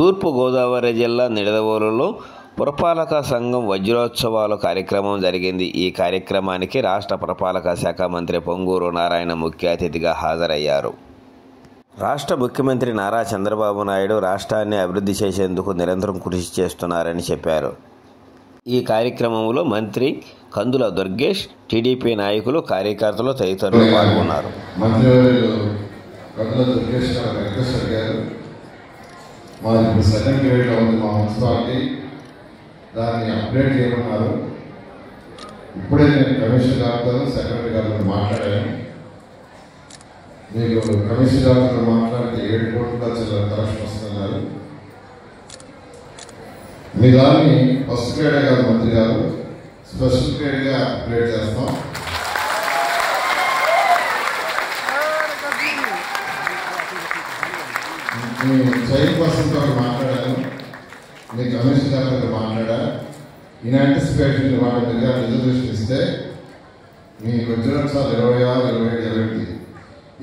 తూర్పుగోదావరి జిల్లా నిడదవోలులో పురపాలక సంఘం వజ్రోత్సవాల కార్యక్రమం జరిగింది. ఈ కార్యక్రమానికి రాష్ట్ర పురపాలక శాఖ మంత్రి పొంగూరు నారాయణ ముఖ్య అతిథిగా హాజరయ్యారు. రాష్ట్ర ముఖ్యమంత్రి నారా చంద్రబాబు నాయుడు రాష్ట్రాన్ని అభివృద్ధి చేసేందుకు నిరంతరం కృషి చేస్తున్నారని చెప్పారు. ఈ కార్యక్రమంలో మంత్రి కందుల దుర్గేష్, టీడీపీ నాయకులు, కార్యకర్తలు తదితరులు పాల్గొన్నారు. మాది సెకండ్ గ్రేడ్లో ఉంది మా మున్సిపాలిటీ, దాన్ని అప్డేట్ చేయమన్నారు. ఇప్పుడే నేను కమిషనర్ గారితో సెక్రటరీ గారితో మాట్లాడాను. మీకు కమిషనర్ గారితో మాట్లాడితే 7 కోట్ల చిల్లర కలెక్షన్ వస్తున్నారు. మీ దాన్ని ఫస్ట్ గ్రేడే కాదు మంత్రి గారు, స్పెషల్ గ్రేడ్గా అప్డేట్ చేస్తాం. మీ చైర్పర్సన్తో మాట్లాడాను, మీ కమిషనర్ గారితో మాట్లాడా. ఇన్ యాంటిసిపేషన్ వాళ్ళ దగ్గర రిజర్వేషన్ ఇస్తే మీకు వచ్చిన 26, 27,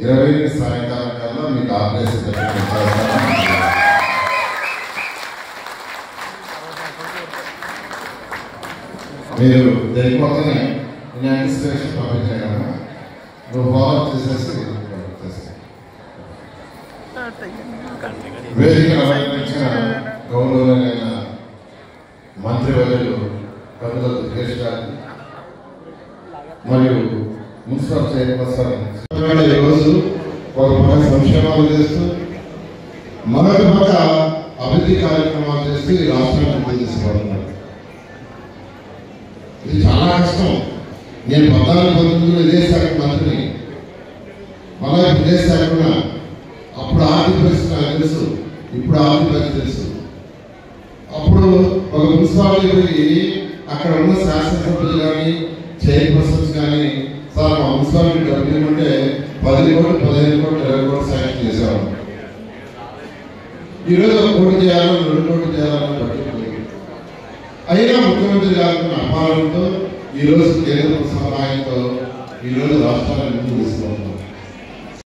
28 సాయంకాలం కల్లా మీకు ఆపరేషన్ మీరు దానికోసమే ఇన్ యాంటిసిపేషన్ పంపించాను. నువ్వు ఫాలో చేసేసి వేదిక అలంకరించిన గౌరవనీయ మంత్రివర్యులు కందుల దుర్గేష్ గారు మరియు మున్సిపల్ చైర్పర్సన్ ఈరోజు ఒక పక్క సంక్షేమాలు చేస్తూ మరొక పక్క అభివృద్ధి కార్యక్రమాలు చేస్తూ ఈ రాష్ట్రాన్ని అభివృద్ధి తీసుకుపోతున్నారు. ఇది చాలా కష్టం. నేను 14 ఇదే శాఖ మంత్రిని, మళ్ళీ ఇదే శాఖ అప్పుడు ఆర్థిక పరిస్థితి నాకు తెలుసు, ఇప్పుడు ఆర్థిక పరిస్థితి తెలుసు. అప్పుడు ఒక మున్సిపాలిటీ పోయి అక్కడ ఉన్న శాసనసభ్యులు కానీ చైర్పర్సన్స్ కానీ, సార్ మా మున్సిపాలిటీ డబ్బులు ఏమంటే 10 కోట్లు, 15 కోట్లు, 20 కోట్లు శాంక్షన్ చేసేవాడు. ఈరోజు 1 కోటి చేయాలని, 2 కోట్లు చేయాలని పట్టుకుంది. అయినా ముఖ్యమంత్రి గారి అపారంతో ఈరోజు కేంద్ర సహాయంతో ఈరోజు రాష్ట్రాన్ని ముందుకు తీసుకుంటున్నారు.